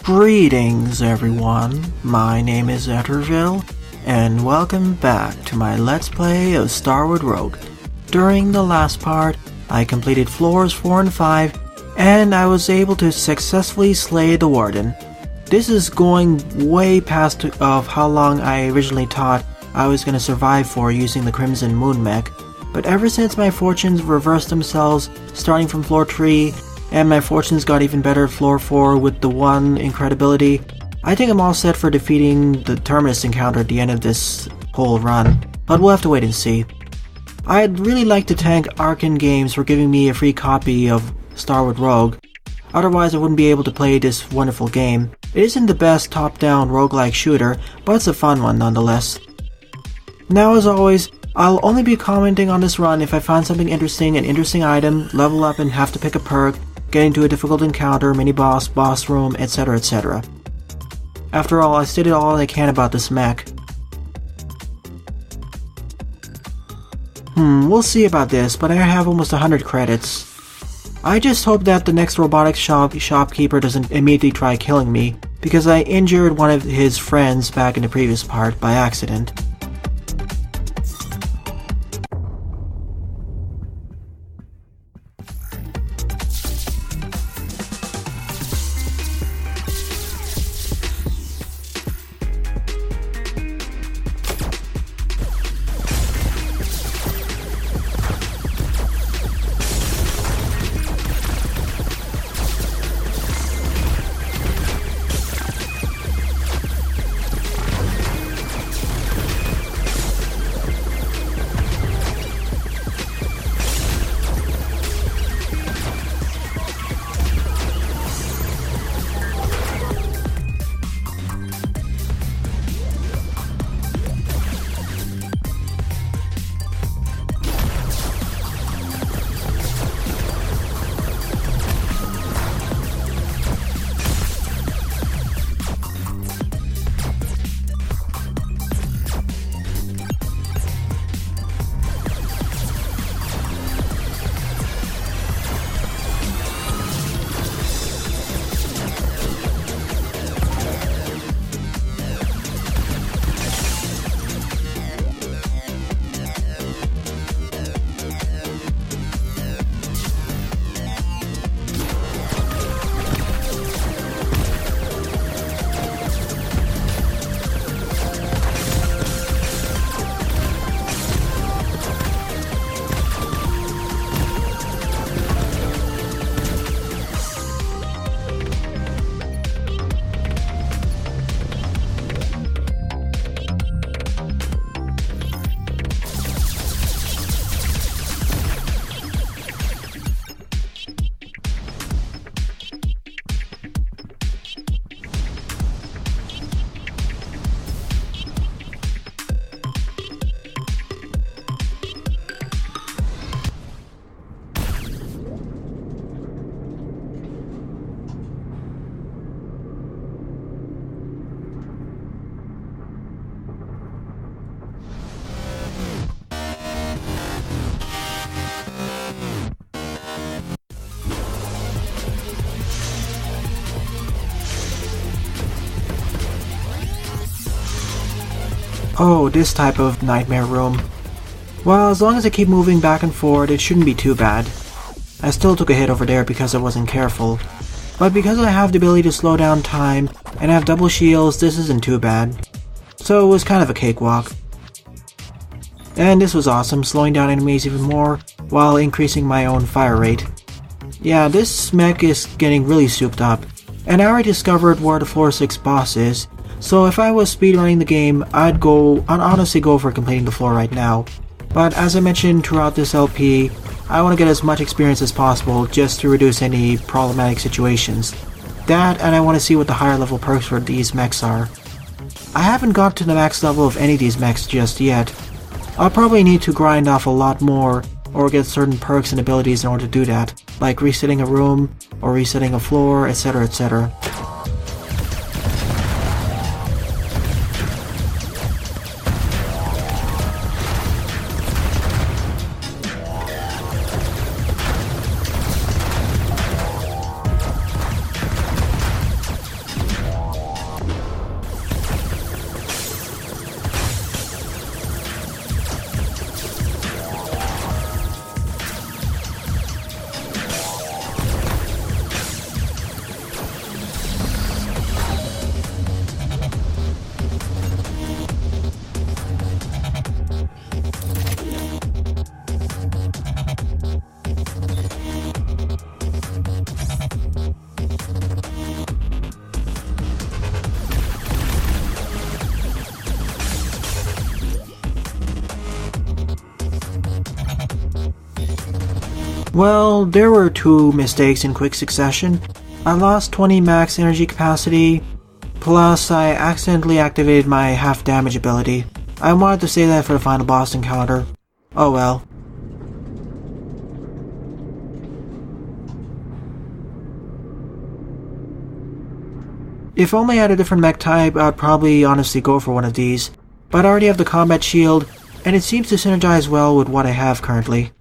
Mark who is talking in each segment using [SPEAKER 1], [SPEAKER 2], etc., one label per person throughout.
[SPEAKER 1] Greetings everyone, my name is Etterville, and welcome back to my Let's Play of Starward Rogue. During the last part, I completed floors 4 and 5, and I was able to successfully slay the Warden. This is going way past of how long I originally thought I was going to survive for using the Crimson Moon mech, but ever since my fortunes reversed themselves, starting from floor 3, and my fortunes got even better at floor 4 with the 1 incredibility, I think I'm all set for defeating the Terminus encounter at the end of this whole run, but we'll have to wait and see. I'd really like to thank Arcen Games for giving me a free copy of Starward Rogue, otherwise I wouldn't be able to play this wonderful game. It isn't the best top-down roguelike shooter, but it's a fun one nonetheless. Now as always, I'll only be commenting on this run if I find something interesting, an interesting item, level up and have to pick a perk, get into a difficult encounter, mini-boss, boss room, etc, etc. After all, I stated all I can about this mech. We'll see about this, but I have almost 100 credits. I just hope that the next robotics shopkeeper doesn't immediately try killing me, because I injured one of his friends back in the previous part by accident. Oh, this type of nightmare room. Well, as long as I keep moving back and forward, it shouldn't be too bad. I still took a hit over there because I wasn't careful. But because I have the ability to slow down time, and have double shields, this isn't too bad. So it was kind of a cakewalk. And this was awesome, slowing down enemies even more, while increasing my own fire rate. Yeah, this mech is getting really souped up. And I already discovered where the floor 6 boss is, so if I was speedrunning the game, I'd honestly go for completing the floor right now. But as I mentioned throughout this LP, I want to get as much experience as possible just to reduce any problematic situations. That, and I want to see what the higher level perks for these mechs are. I haven't got to the max level of any of these mechs just yet. I'll probably need to grind off a lot more, or get certain perks and abilities in order to do that, like resetting a room, or resetting a floor, etc, etc. Well, there were 2 mistakes in quick succession. I lost 20 max energy capacity, plus I accidentally activated my half damage ability. I wanted to say that for the final boss encounter. Oh well. If only I had a different mech type, I'd probably honestly go for one of these. But I already have the combat shield, and it seems to synergize well with what I have currently.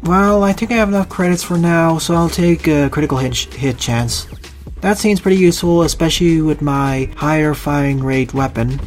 [SPEAKER 1] Well, I think I have enough credits for now, so I'll take a critical hit chance. That seems pretty useful, especially with my higher firing rate weapon.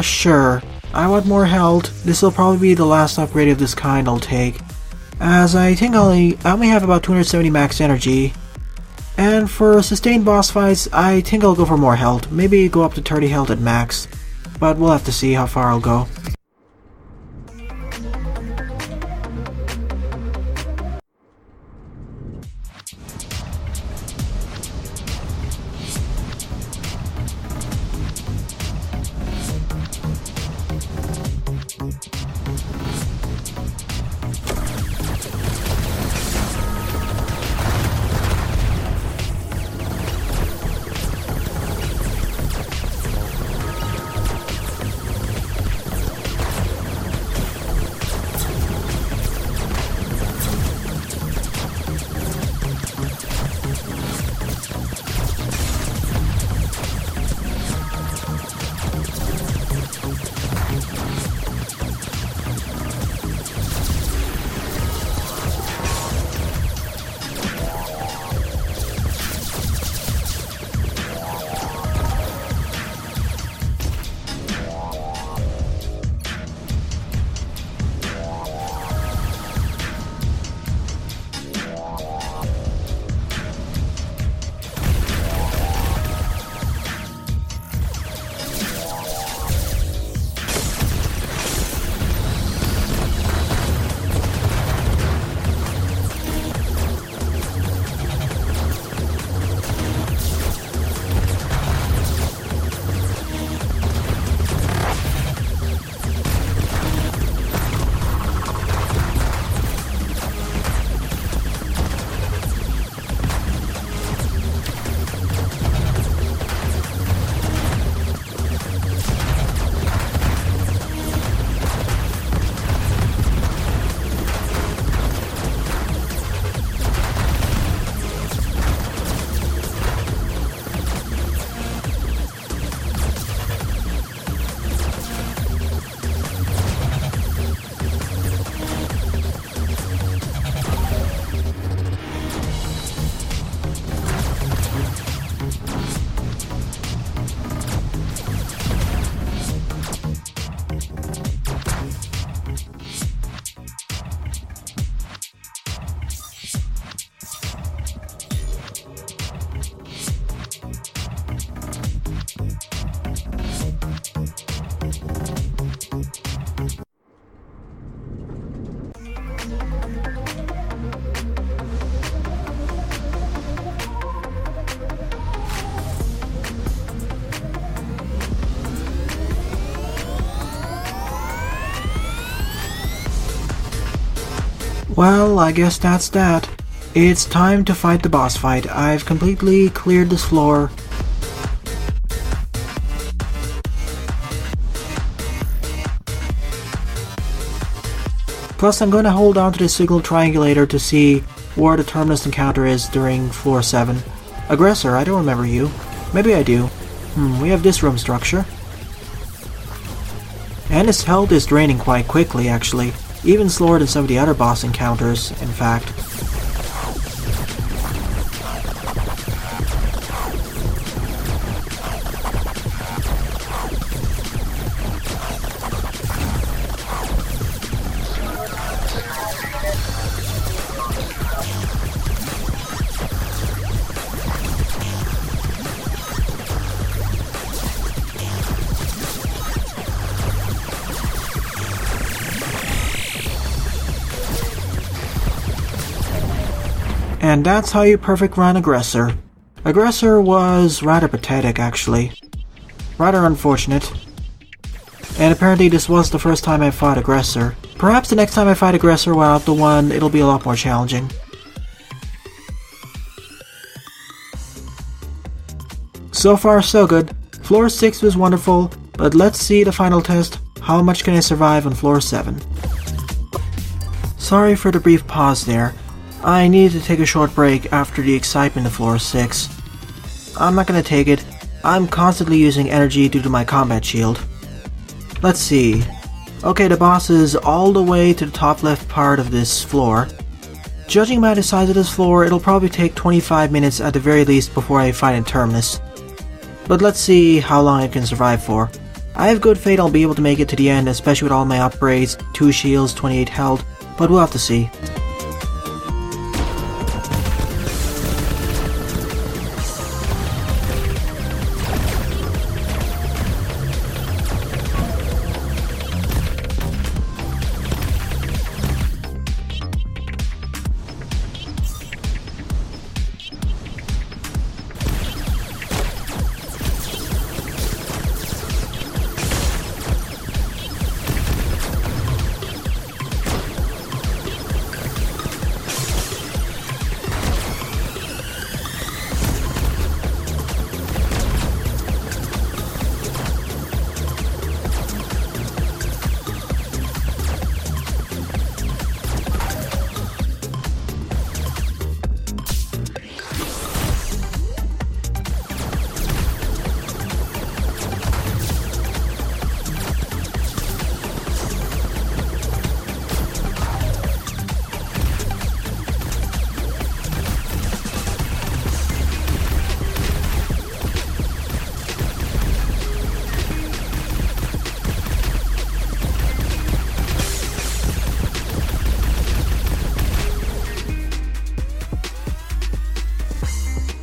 [SPEAKER 1] Sure. I want more health. This will probably be the last upgrade of this kind I'll take, as I think I only have about 270 max energy. And for sustained boss fights, I think I'll go for more health. Maybe go up to 30 health at max. But we'll have to see how far I'll go. Well, I guess that's that. It's time to fight the boss fight. I've completely cleared this floor. Plus, I'm going to hold on to the signal triangulator to see where the Terminus encounter is during floor 7. Aggressor, I don't remember you. Maybe I do. We have this room structure. And his health is draining quite quickly, actually. Even slower than some of the other boss encounters, in fact. And that's how you perfect run Aggressor. Aggressor was rather pathetic, actually. Rather unfortunate. And apparently this was the first time I fought Aggressor. Perhaps the next time I fight Aggressor without the one, it'll be a lot more challenging. So far so good. Floor 6 was wonderful, but let's see the final test. How much can I survive on floor 7? Sorry for the brief pause there. I needed to take a short break after the excitement of floor 6. I'm not gonna take it. I'm constantly using energy due to my combat shield. Let's see. Okay, the boss is all the way to the top left part of this floor. Judging by the size of this floor, it'll probably take 25 minutes at the very least before I fight in Terminus. But let's see how long I can survive for. I have good faith I'll be able to make it to the end, especially with all my upgrades, 2 shields, 28 health, but we'll have to see.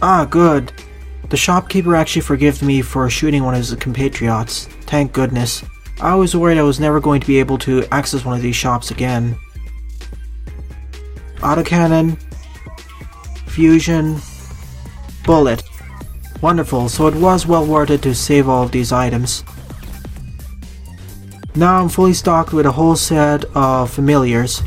[SPEAKER 1] Ah, good. The shopkeeper actually forgave me for shooting one of his compatriots. Thank goodness. I was worried I was never going to be able to access one of these shops again. Autocannon. Fusion. Bullet. Wonderful, so it was well worth it to save all of these items. Now I'm fully stocked with a whole set of familiars.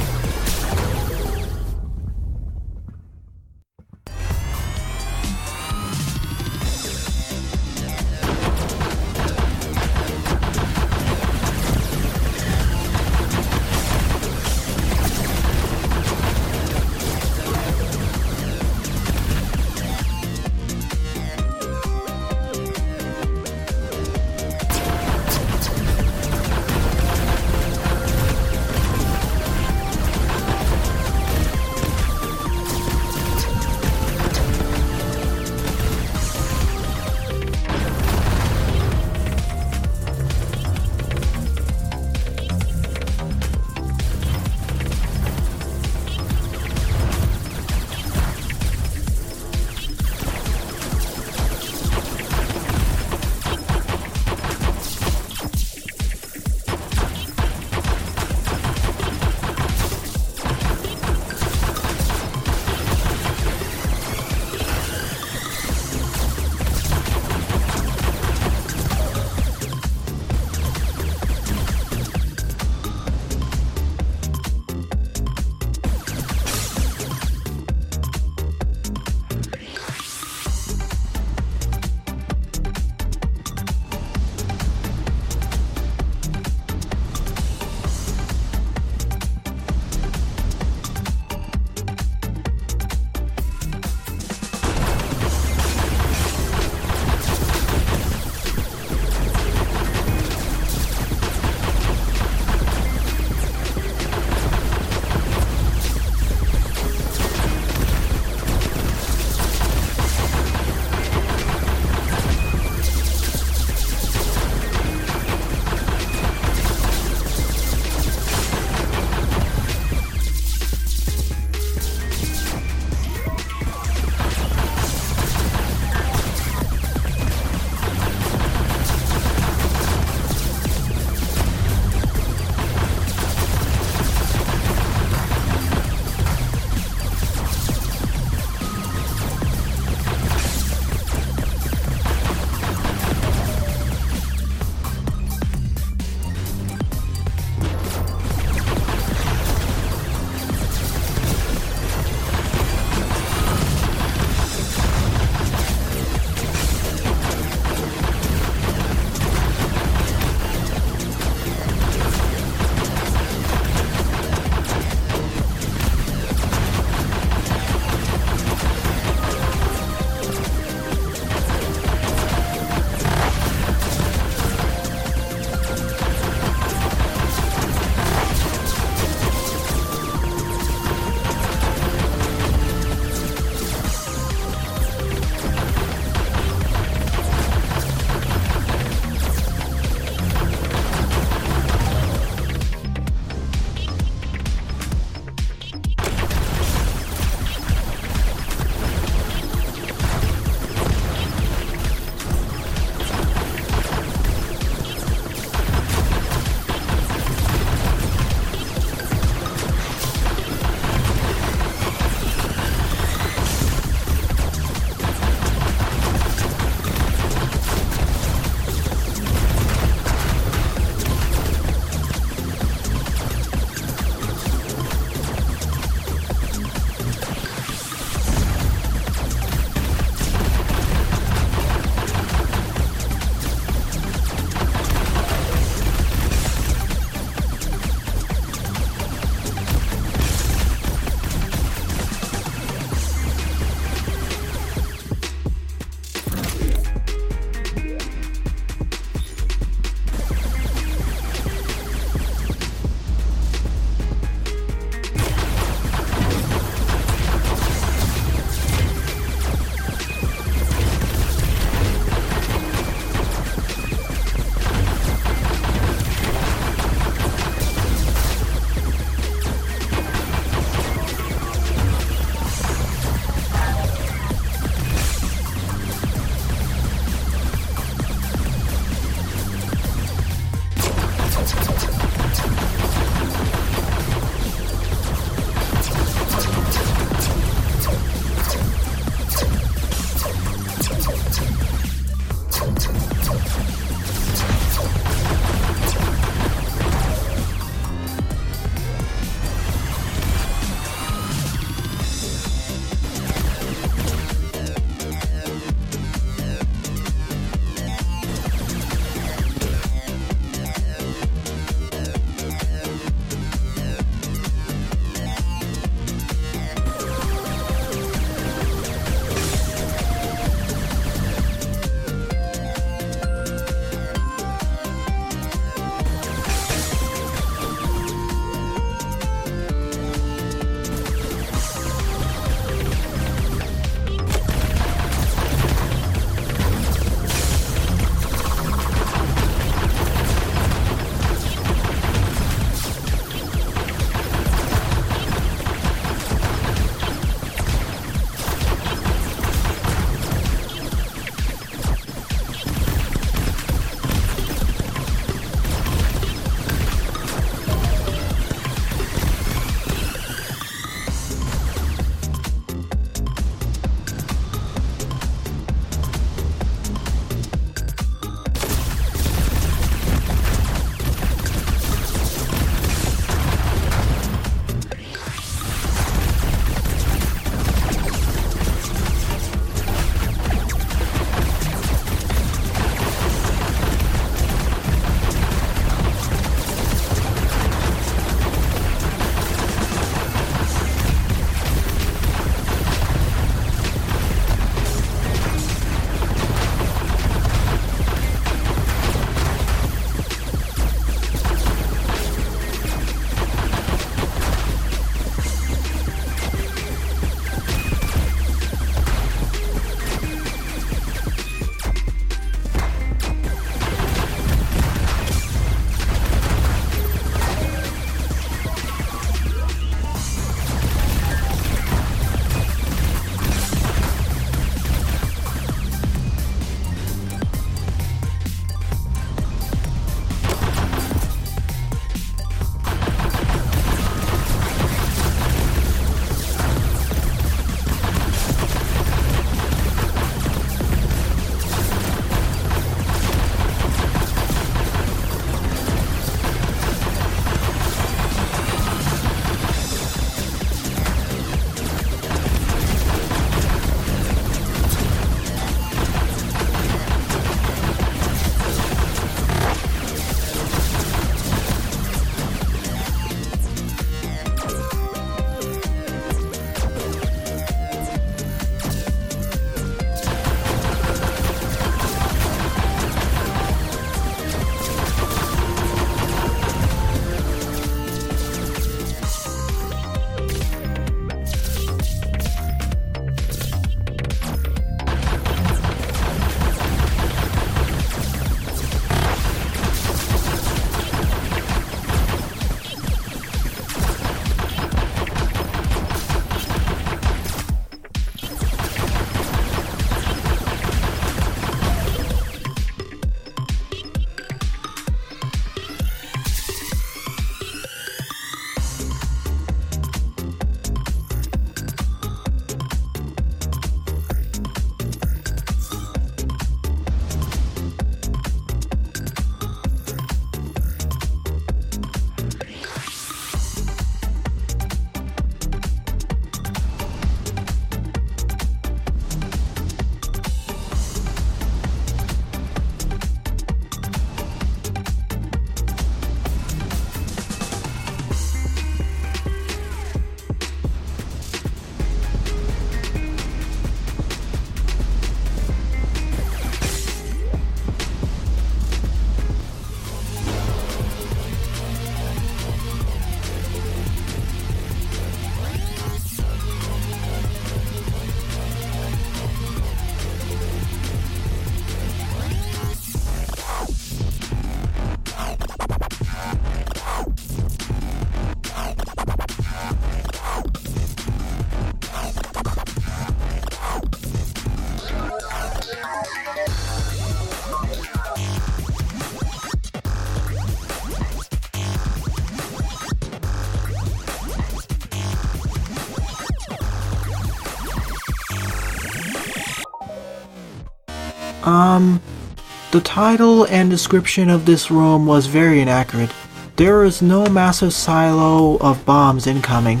[SPEAKER 1] The title and description of this room was very inaccurate. There is no massive silo of bombs incoming.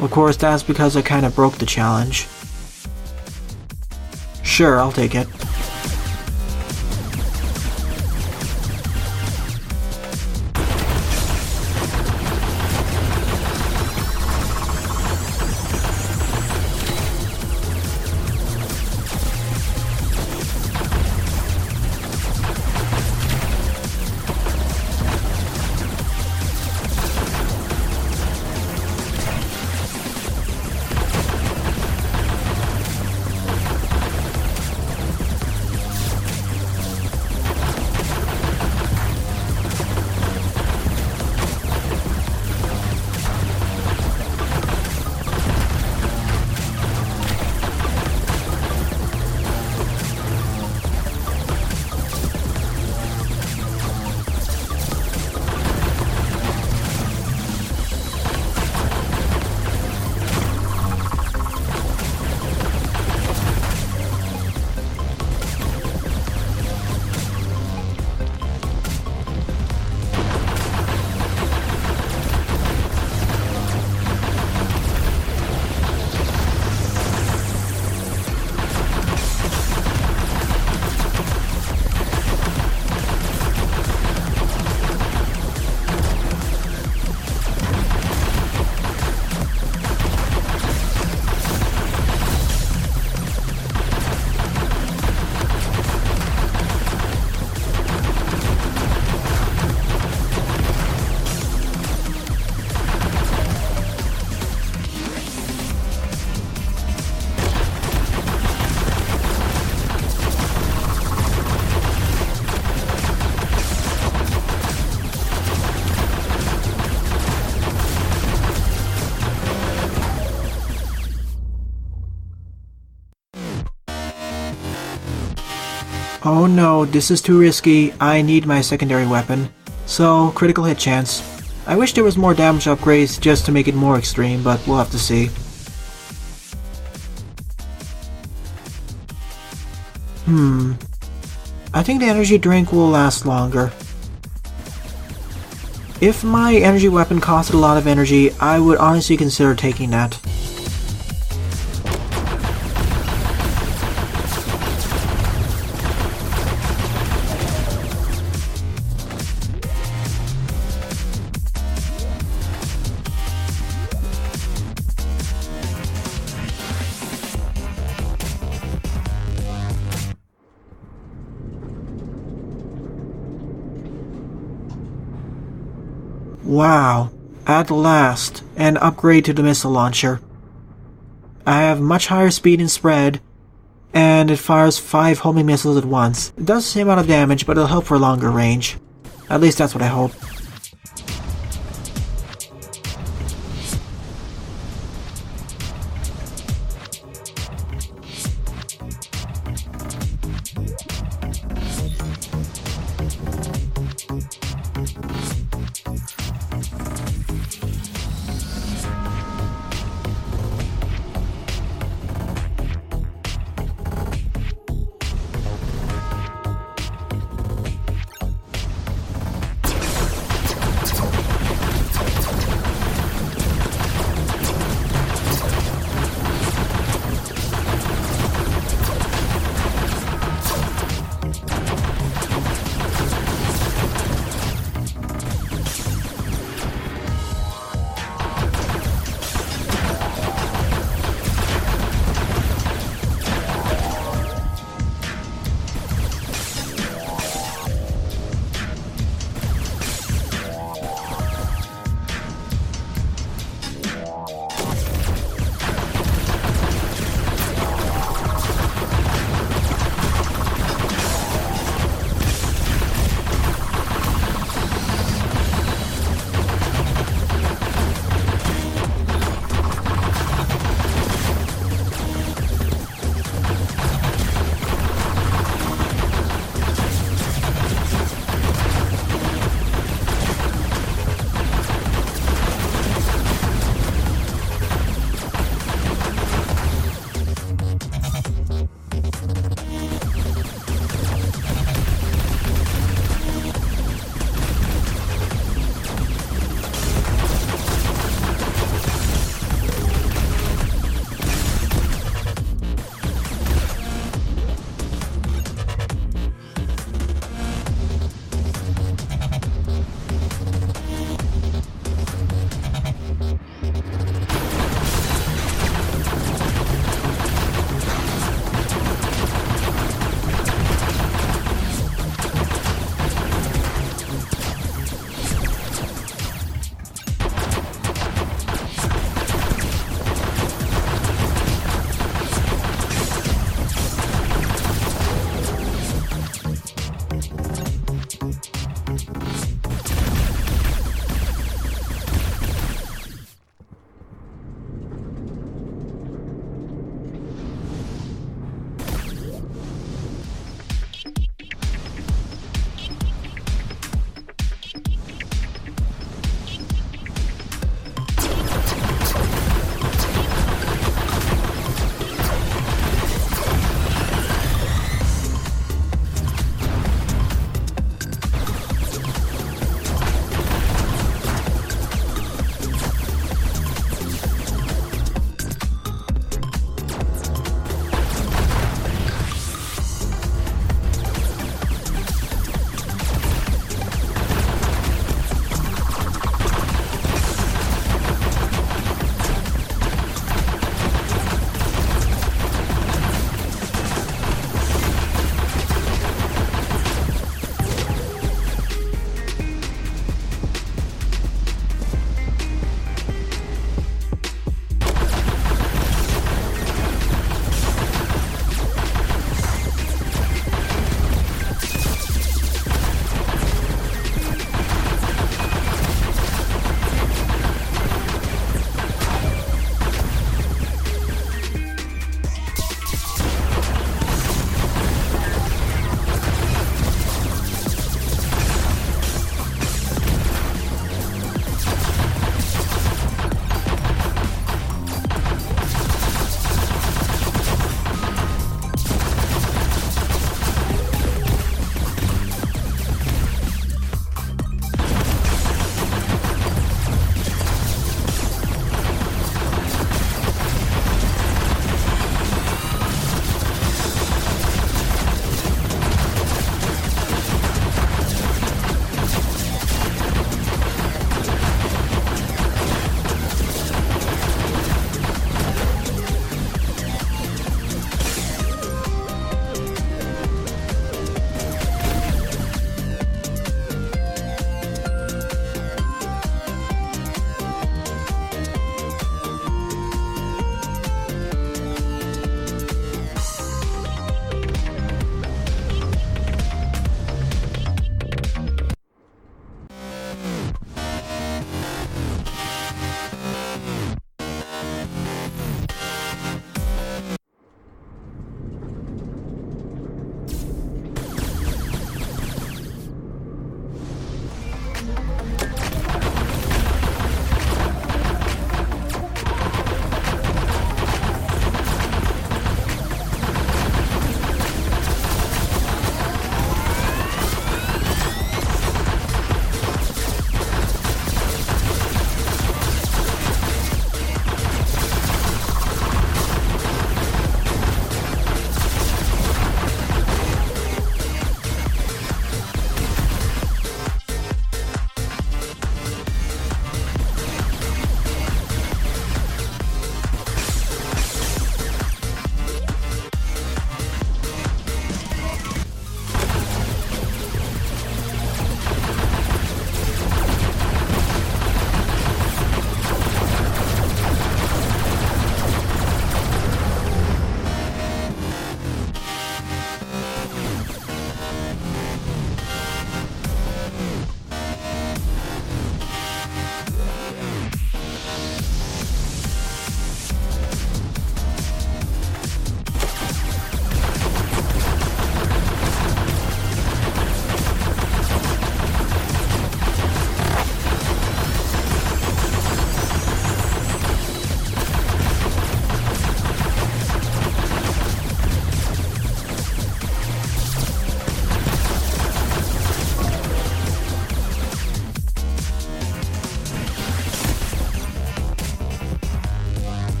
[SPEAKER 1] Of course, that's because I kinda broke the challenge. Sure, I'll take it. Oh no, this is too risky. I need my secondary weapon. So, critical hit chance. I wish there was more damage upgrades just to make it more extreme, but we'll have to see. I think the energy drink will last longer. If my energy weapon costed a lot of energy, I would honestly consider taking that. Wow, at last, an upgrade to the missile launcher. I have much higher speed and spread, and it fires 5 homing missiles at once. It does the same amount of damage, but it'll help for longer range. At least that's what I hope.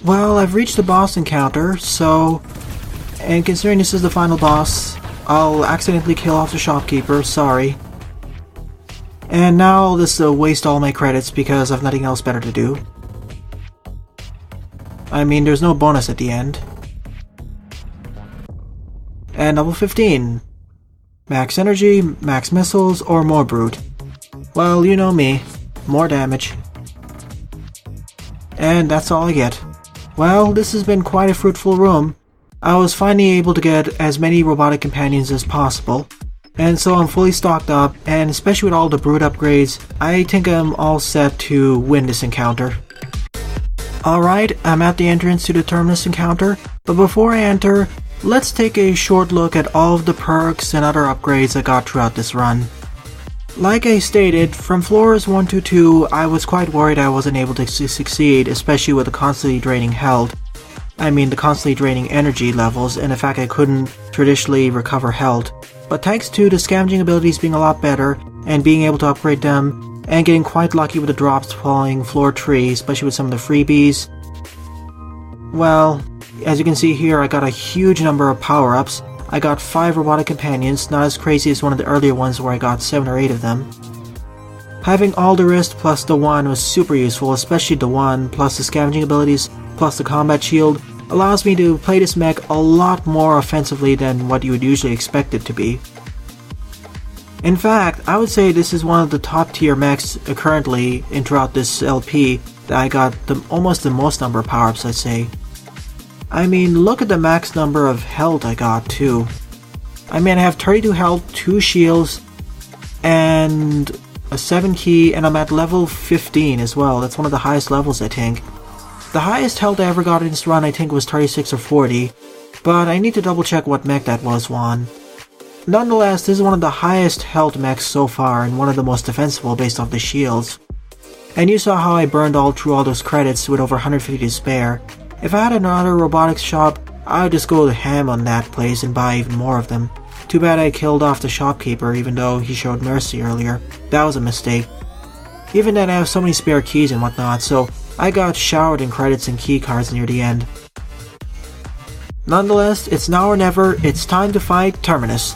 [SPEAKER 1] Well, I've reached the boss encounter, so... And considering this is the final boss, I'll accidentally kill off the shopkeeper, sorry. And now I'll just waste all my credits because I've nothing else better to do. I mean, there's no bonus at the end. And level 15. Max energy, max missiles, or more brute. Well, you know me. More damage. And that's all I get. Well, this has been quite a fruitful room. I was finally able to get as many robotic companions as possible. And so I'm fully stocked up, and especially with all the brute upgrades, I think I'm all set to win this encounter. Alright, I'm at the entrance to the Terminus encounter, but before I enter, let's take a short look at all of the perks and other upgrades I got throughout this run. Like I stated, from floors 1 to 2, I was quite worried I wasn't able to succeed, especially with the constantly draining health. I mean the constantly draining energy levels, and the fact I couldn't traditionally recover health. But thanks to the scavenging abilities being a lot better, and being able to upgrade them, and getting quite lucky with the drops following floor 3, especially with some of the freebies. Well, as you can see here, I got a huge number of power-ups. I got 5 robotic companions, not as crazy as one of the earlier ones where I got 7 or 8 of them. Having all the rest plus the 1 was super useful, especially the 1 plus the scavenging abilities plus the combat shield allows me to play this mech a lot more offensively than what you would usually expect it to be. In fact, I would say this is one of the top tier mechs currently throughout this LP that I got almost the most number of power-ups, I'd say. I mean, look at the max number of health I got too. I mean, I have 32 health, 2 shields, and a 7 key, and I'm at level 15 as well. That's one of the highest levels, I think. The highest health I ever got in this run I think was 36 or 40, but I need to double check what mech that was on. Nonetheless, this is one of the highest health mechs so far and one of the most defensible based off the shields. And you saw how I burned through all those credits with over 150 to spare. If I had another robotics shop, I would just go ham on that place and buy even more of them. Too bad I killed off the shopkeeper even though he showed mercy earlier. That was a mistake. Even then I have so many spare keys and whatnot, so I got showered in credits and key cards near the end. Nonetheless, it's now or never, it's time to fight Terminus.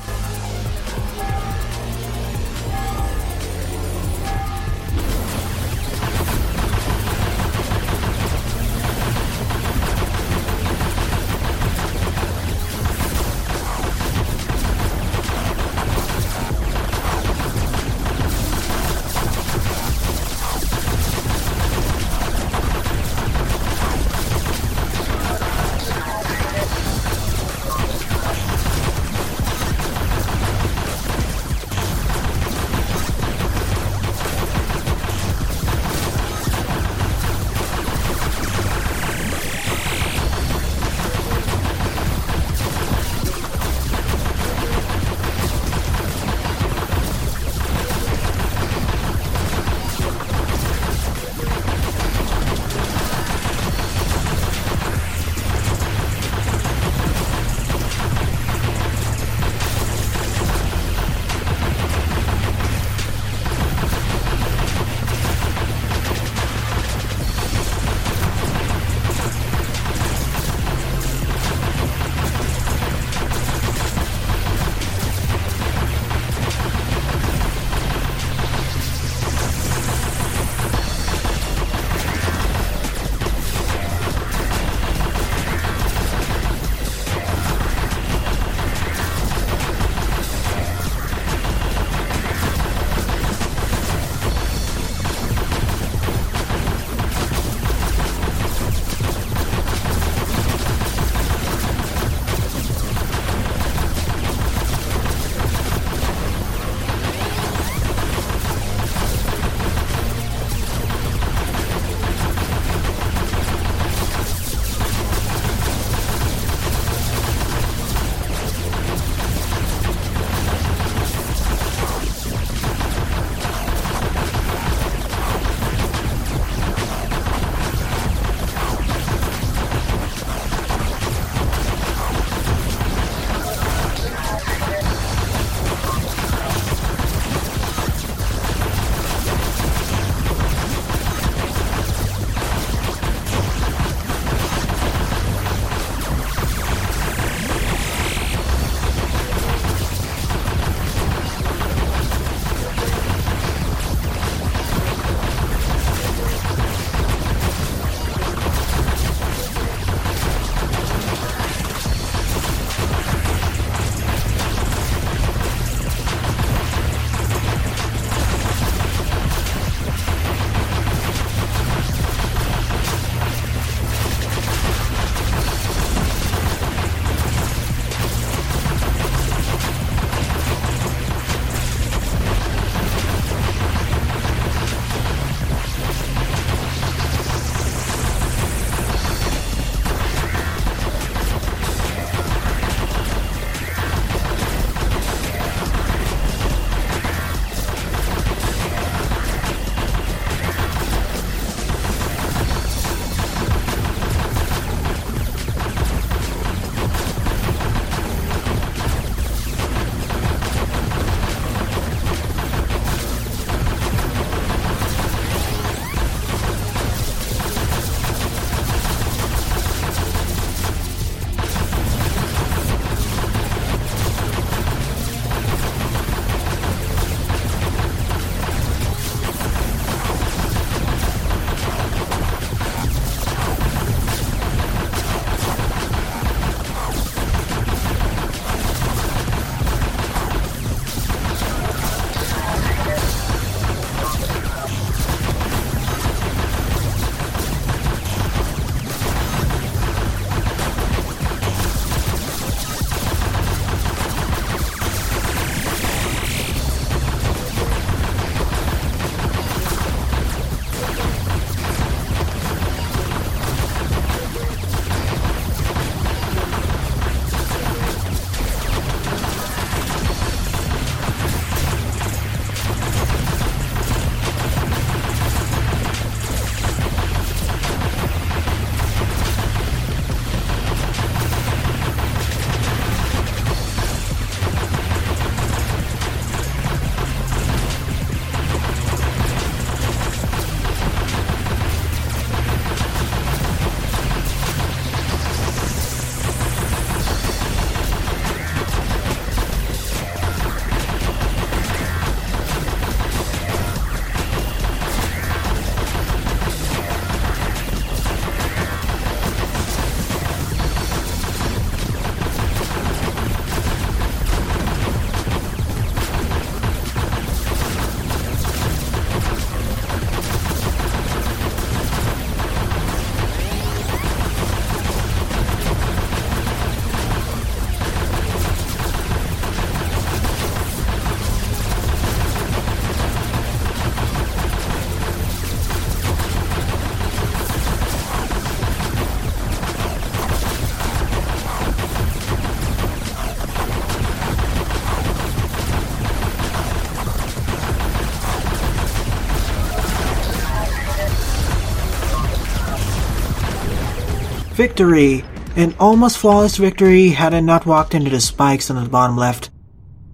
[SPEAKER 1] Victory! An almost flawless victory had I not walked into the spikes on the bottom left.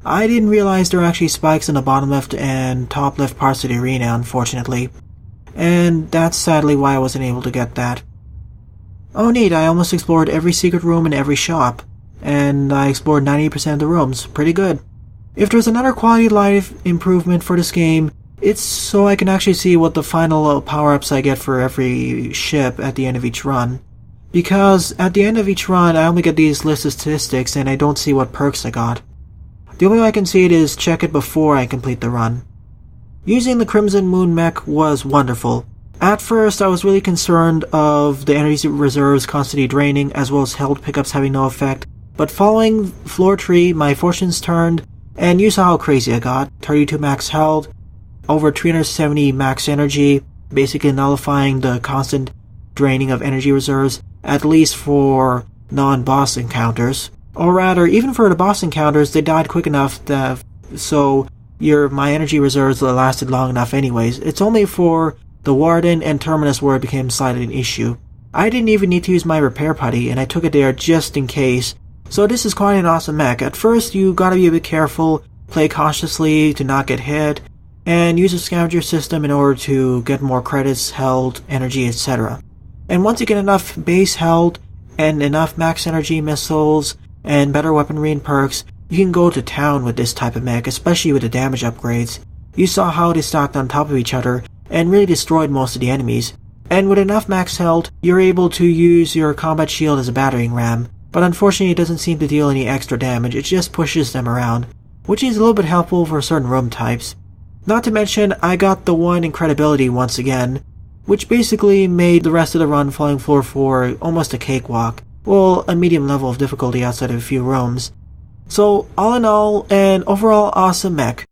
[SPEAKER 1] I didn't realize there were actually spikes in the bottom left and top left parts of the arena, unfortunately. And that's sadly why I wasn't able to get that. Oh neat, I almost explored every secret room in every shop. And I explored 90% of the rooms. Pretty good. If there's another quality of life improvement for this game, it's so I can actually see what the final power-ups I get for every ship at the end of each run. Because at the end of each run, I only get these list of statistics and I don't see what perks I got. The only way I can see it is check it before I complete the run. Using the Crimson Moon mech was wonderful. At first, I was really concerned of the energy reserves constantly draining as well as health pickups having no effect, but following floor 3, my fortunes turned, and you saw how crazy I got. 32 max health, over 370 max energy, basically nullifying the constant draining of energy reserves, at least for non-boss encounters. Or rather, even for the boss encounters, they died quick enough that my energy reserves lasted long enough anyways. It's only for the Warden and Terminus where it became slightly an issue. I didn't even need to use my repair putty, and I took it there just in case. So this is quite an awesome mech. At first, you gotta be a bit careful, play cautiously to not get hit, and use a scavenger system in order to get more credits, health, energy, etc. And once you get enough base health, and enough max energy missiles, and better weaponry and perks, you can go to town with this type of mech, especially with the damage upgrades. You saw how they stacked on top of each other, and really destroyed most of the enemies. And with enough max health, you're able to use your combat shield as a battering ram, but unfortunately it doesn't seem to deal any extra damage, it just pushes them around, which is a little bit helpful for certain room types. Not to mention, I got the 1 incredibility once again, which basically made the rest of the run following floor 4 almost a cakewalk. Well, a medium level of difficulty outside of a few rooms. So, all in all, an overall awesome mech.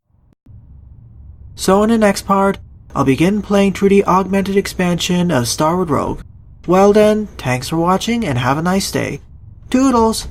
[SPEAKER 1] So in the next part, I'll begin playing through the augmented expansion of Starward Rogue. Well then, thanks for watching and have a nice day. Toodles!